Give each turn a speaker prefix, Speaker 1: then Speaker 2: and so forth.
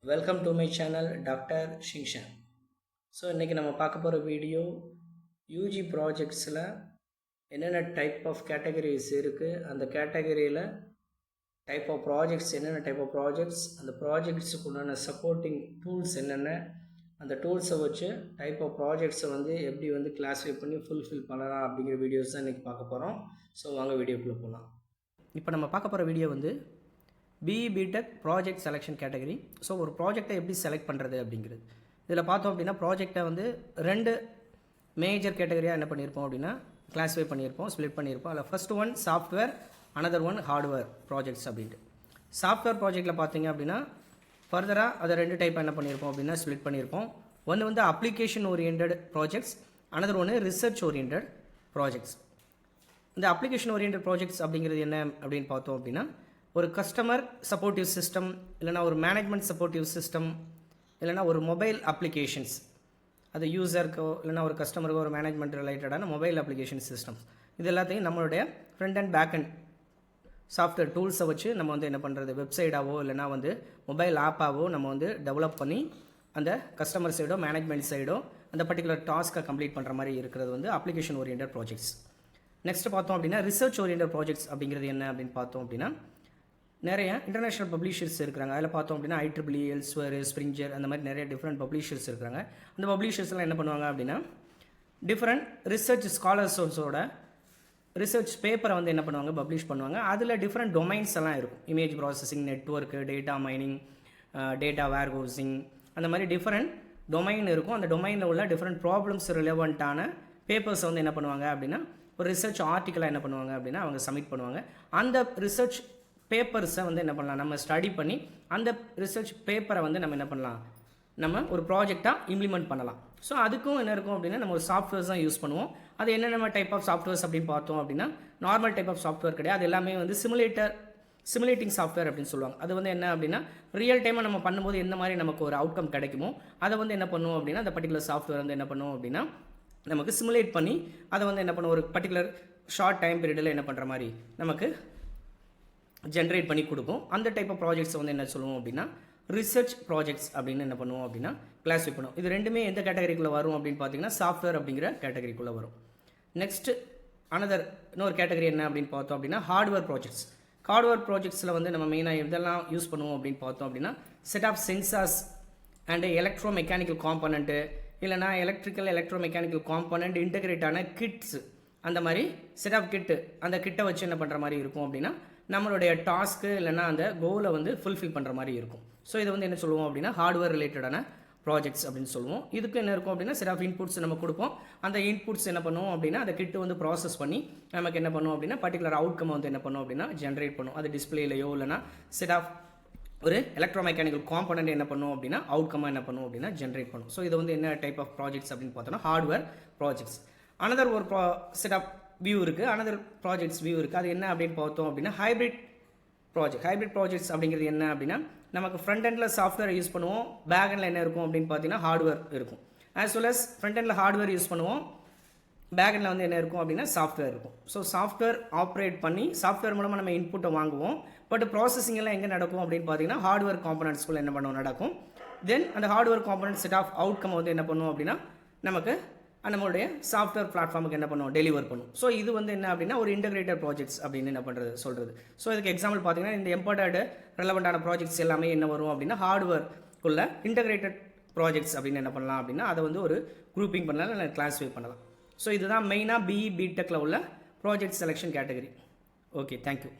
Speaker 1: Welcome to my channel doctor ஷிங்ஷன். So இன்றைக்கி நம்ம பார்க்க போகிற வீடியோ யூஜி ப்ராஜெக்ட்ஸில் என்னென்ன டைப் ஆஃப் கேட்டகரிஸ் இருக்குது, அந்த கேட்டகரியில் டைப் ஆஃப் ப்ராஜெக்ட்ஸ் என்னென்ன டைப் ஆஃப் ப்ராஜெக்ட்ஸ், அந்த ப்ராஜெக்ட்ஸுக்கு உண்டான சப்போர்ட்டிங் டூல்ஸ் என்னென்ன, அந்த டூல்ஸை வச்சு டைப் ஆஃப் ப்ராஜெக்ட்ஸை எப்படி கிளாஸிஃபை பண்ணி ஃபுல்ஃபில் பண்ணலாம் அப்படிங்கிற வீடியோஸ் தான் இன்றைக்கி பார்க்க போகிறோம். ஸோ வாங்க வீடியோக்குள்ளே போகலாம். இப்போ நம்ம பார்க்க போகிற video BE BTech project selection category. So ஒரு ப்ராஜெக்டை எப்படி செலக்ட் பண்ணுறது அப்படிங்கிறது. இதில் பார்த்தோம் அப்படின்னா ப்ராஜெக்டை ரெண்டு மேஜர் கேட்டகரியாக என்ன பண்ணியிருப்போம் அப்படின்னா கிளாஸிஃபை பண்ணியிருப்போம், ஸ்ப்ளிட் பண்ணியிருப்போம். அதில் first one software, another one hardware projects அப்படின்ட்டு. சாஃப்ட்வேர் ப்ராஜெக்ட்டில் பார்த்தீங்க அப்படின்னா ஃபர்தராக அதை ரெண்டு டைப் என்ன பண்ணியிருப்போம் அப்படின்னா ஸ்ப்ளிட் பண்ணியிருப்போம். ஒன்று அப்ளிகேஷன் ஓரியன்ட் ப்ராஜெக்ட்ஸ், அனதர் ஒன்று ரிசர்ச் ஓரியன்ட் ப்ராஜெக்ட்ஸ். இந்த அப்ளிகேஷன் ஓரியன்ட் ப்ராஜெக்ட்ஸ் அப்படிங்கிறது என்ன அப்படின்னு பார்த்தோம் அப்படின்னா ஒரு கஸ்டமர் சப்போர்ட்டிவ் சிஸ்டம், இல்லைனா ஒரு மேனேஜ்மெண்ட் சப்போர்ட்டிவ் சிஸ்டம், இல்லைனா ஒரு மொபைல் அப்ளிகேஷன்ஸ், அது யூசருக்கோ இல்லைனா ஒரு கஸ்டமருக்கோ ஒரு மேனேஜ்மெண்ட் ரிலேட்டடான மொபைல் அப்ளிகேஷன் சிஸ்டம்ஸ், இது எல்லாத்தையும் நம்மளுடைய front and back and software டூல்ஸை வச்சு நம்ம என்ன பண்ணுறது, வெப்சைட்டாவோ இல்லைனா மொபைல் ஆப்பாவோ நம்ம டெவலப் பண்ணி அந்த கஸ்டமர் சைடோ மேனேஜ்மெண்ட் சைடோ அந்த பர்டிகுலர் டாஸ்க்கை கம்ப்ளீட் பண்ணுற மாதிரி இருக்கிறது அப்ளிகேஷன் ஓரியன்ட் ப்ராஜெக்ட்ஸ். நெக்ஸ்ட் பார்த்தோம் அப்படின்னா ரிசர்ச் ஓரியன்ட் ப்ராஜெக்ட்ஸ் அப்படிங்கிறது என்ன அப்படின்னு பார்த்தோம் அப்படின்னா நிறைய இன்டர்நேஷ்னல் பப்ளிஷர்ஸ் இருக்கிறாங்க. அதில் பார்த்தோம் அப்படின்னா IEEE, எல்ஸ்வேர், ஸ்ப்ரிங்கர், அந்த மாதிரி நிறைய டிஃப்ரெண்ட் பப்ளிஷர்ஸ் இருக்கிறாங்க. அந்த பப்ளிஷர்ஸ்லாம் என்ன பண்ணுவாங்க அப்படின்னா டிஃப்ரெண்ட் ரிசர்ச் ஸ்காலர்ஸோட ரிசர்ச் பேப்பரை என்ன பண்ணுவாங்க, பப்ளிஷ் பண்ணுவாங்க. அதில் டிஃப்ரெண்ட் டொமைன்ஸ் எல்லாம் இருக்கும். Image processing, network, data mining, data warehousing, அந்த மாதிரி டிஃப்ரெண்ட் டொமைன் இருக்கும். அந்த டொமைனில் உள்ள டிஃப்ரெண்ட் ப்ராப்ளம்ஸ் ரிலவெண்ட்டான பேப்பர்ஸை என்ன பண்ணுவாங்க அப்படின்னா ஒரு ரிசர்ச் ஆர்டிக்கலாக என்ன பண்ணுவாங்க அப்படின்னா அவங்க சப்மிட் பண்ணுவாங்க. அந்த ரிசர்ச் பேப்பர்ஸை என்ன பண்ணலாம், நம்ம ஸ்டடி பண்ணி அந்த ரிசர்ச் பேப்பரை நம்ம என்ன பண்ணலாம், நம்ம ஒரு ப்ராஜெக்டாக இம்ப்ளிமெண்ட் பண்ணலாம். ஸோ அதுக்கும் என்ன இருக்கும் அப்படின்னா நம்ம ஒரு சாஃப்ட்வேர்ஸ் தான் யூஸ் பண்ணுவோம். அது என்னென்ன டைப் ஆஃப் சாஃப்ட்வேர்ஸ் அப்படின்னு பார்த்தோம் அப்படின்னா நார்மல் டைப் ஆஃப் சாஃப்ட்வேர் கிடையாது. அது எல்லாமே சிமுலேட்டிங் சாஃப்ட்வேர் அப்படின்னு சொல்லுவாங்க. அது என்ன அப்படின்னா ரியல் டைமாக நம்ம பண்ணும்போது எந்த மாதிரி நமக்கு ஒரு அவுட்கம் கிடைக்குமோ அதை என்ன பண்ணுவோம் அப்படின்னா அந்த பர்டிகுலர் சாஃப்ட்வேர் என்ன பண்ணுவோம் அப்படின்னா நமக்கு சிமுலேட் பண்ணி அதை என்ன பண்ணுவோம், ஒரு பர்டிகுலர் ஷார்ட் டைம் பீரியடில் என்ன பண்ணுற மாதிரி நமக்கு ஜென்ரேட் பண்ணி கொடுக்கும். அந்த டைப் ஆஃப் ப்ராஜெக்ட்ஸ் என்ன சொல்லுவோம் அப்படின்னா ரிசர்ச் ப்ராஜெக்ட்ஸ் அப்படின்னு என்ன பண்ணுவோம் அப்படின்னா கிளாஸிஃபை பண்ணுவோம். இது ரெண்டுமே எந்த கேட்டகரிக்குள்ளே வரும் அப்படின்னு பார்த்தீங்கன்னா சாஃப்ட்வேர் அப்படிங்கிற கேட்டகரிக்குள்ளே வரும். நெக்ஸ்ட் இன்னொரு கேட்டகரி என்ன அப்படின்னு பார்த்தோம் அப்படின்னா ஹார்ட்வேர் ப்ராஜெக்ட்ஸ். ஹார்ட்வேர் ப்ராஜெக்ட்ஸில் நம்ம மெயினாக இதெல்லாம் யூஸ் பண்ணுவோம் அப்படின்னு பார்த்தோம் அப்படின்னா set of sensors and electro mechanical component, இல்லைனா எலக்ட்ரோ மெக்கானிக்கல் காம்பனண்ட் இன்டகிரேட்டான கிட்ஸ், அந்த மாதிரி செட் ஆஃப் கிட்டு, அந்த கிட்டை வச்சு என்ன பண்ணுற மாதிரி இருக்கும் அப்படின்னா நம்மளுடைய டாஸ்க்கு இல்லைனா அந்த கோலை ஃபுல்ஃபில் பண்ணுற மாதிரி இருக்கும். ஸோ இதை என்ன சொல்லுவோம் அப்படின்னா ஹார்ட்வேர் ரிலேட்டடான ப்ராஜெக்ட்ஸ் அப்படின்னு சொல்லுவோம். இதுக்கு என்ன இருக்கும் அப்படின்னா செட் ஆஃப் இன்புட்ஸ் நம்ம கொடுப்போம். அந்த இன்புட்ஸ் என்ன பண்ணுவோம் அப்படின்னா அந்த கிட்டு ப்ராசஸ் பண்ணி நமக்கு என்ன பண்ணுவோம் அப்படின்னா பர்டிகுலர் அவுட்கம் என்ன பண்ணுவோம் அப்படின்னா ஜென்ரேட் பண்ணும். அது டிஸ்பிளேலையோ இல்லைனா செட் ஆஃப் ஒரு எலக்ட்ரோ மெக்கானிக்கல் காம்பனண்ட் என்ன பண்ணும் அப்படின்னா அவுட்கமாக என்ன பண்ணும் அப்படின்னா ஜென்ரேட் பண்ணும். ஸோ இது என்ன டைப் ஆஃப் ப்ராஜெக்ட்ஸ் அப்படின்னு பார்த்தோன்னா ஹார்ட்வேர் ப்ராஜெக்ட்ஸ். அனதர் ஒரு செட் ஆஃப் வியூ இருக்குது, அனதர் ப்ராஜெக்ட்ஸ் வியூ இருக்குது. அது என்ன அப்படின்னு பார்த்தோம் அப்படின்னா ஹைப்ரிட் ப்ராஜெக்ட்ஸ் அப்படிங்கிறது என்ன அப்படின்னா நமக்கு ஃப்ரண்ட் எண்டில் சாஃப்ட்வேர் யூஸ் பண்ணுவோம், பேக் எண்டில் என்ன இருக்கும் அப்படின்னு பார்த்தீங்கன்னா ஹார்ட்வேர் இருக்கும். ஆஸ் வெல் அஸ் ஃப்ரண்ட் எண்டில் ஹார்ட்வேர் யூஸ் பண்ணுவோம், பேக் எண்டில் என்ன இருக்கும் அப்படின்னா சாஃப்ட்வேர் இருக்கும். ஸோ சாஃப்ட்வேர் ஆப்ரேட் பண்ணி சாஃப்ட்வேர் மூலமாக நம்ம இன்புட்டை வாங்குவோம். பட் ப்ராசஸிங் எல்லாம் எங்கே நடக்கும் அப்படின்னு பார்த்தீங்கன்னா ஹார்ட்வேர் காம்பனன்ட்ஸ்குள்ளே என்ன பண்ணுவோம் நடக்கும். தென் அந்த hardware component set of outcome என்ன பண்ணுவோம் அப்படின்னா நமக்கு நம்மளுடைய சாஃப்ட்வேர் பிளாட்ஃபார்முக்கு என்ன பண்ணுவோம், டெலிவர் பண்ணும். ஸோ இது என்ன அப்படின்னா ஒரு இன்டகிரேட்டட் ப்ராஜெக்ட்ஸ் அப்படின்னு என்ன பண்ணுறது சொல்கிறது. ஸோ இதுக்கு எக்ஸாம்பிள் பார்த்தீங்கன்னா இந்த எம்பார்ட்டட் ரெலவெண்டான ப்ராஜெக்ட்ஸ் எல்லாமே என்ன வரும் அப்படின்னா ஹார்ட்வேர்க்குள்ள இன்டகிரேட்டட் ப்ராஜெக்ட்ஸ் அப்படின்னு என்ன பண்ணலாம் அப்படின்னா அதை ஒரு குரூப்பிங் பண்ணலாம், இல்லை கிளாஸிஃபை பண்ணலாம். ஸோ இதுதான் மெயினாக பிஇ பிடெக்கில் உள்ள project selection category. Okay, thank you.